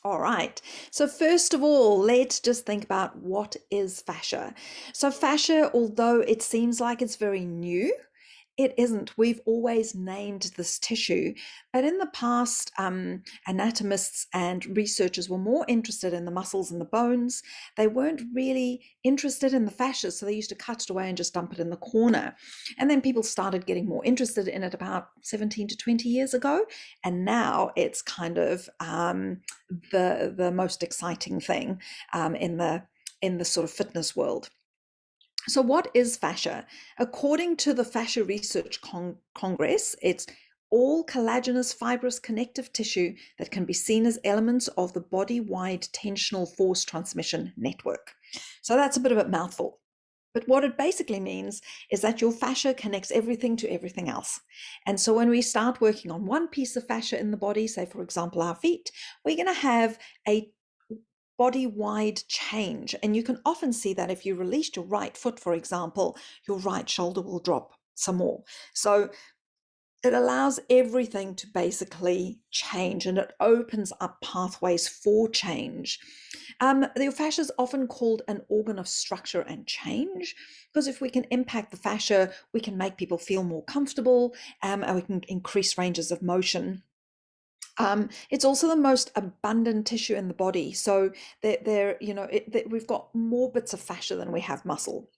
All right. So first of all, let's just think about what is fascia. So fascia, although it seems like it's very new, it isn't. We've always named this tissue, but in the past, anatomists and researchers were more interested in the muscles and the bones. They weren't really interested in the fascia, so they used to cut it away and just dump it in the corner. And then people started getting more interested in it about 17 to 20 years ago, and now it's kind of the most exciting thing in the sort of fitness world. So, what is fascia? According to the Fascia Research Congress, it's all collagenous fibrous connective tissue that can be seen as elements of the body-wide tensional force transmission network. So that's a bit of a mouthful. But what it basically means is that your fascia connects everything to everything else. And so when we start working on one piece of fascia in the body, say for example our feet, we're going to have a body-wide change. And you can often see that if you release your right foot, for example, your right shoulder will drop some more. So it allows everything to basically change, and it opens up pathways for change. The fascia is often called an organ of structure and change, because if we can impact the fascia, we can make people feel more comfortable, and we can increase ranges of motion. It's also the most abundant tissue in the body. So we've got more bits of fascia than we have muscle.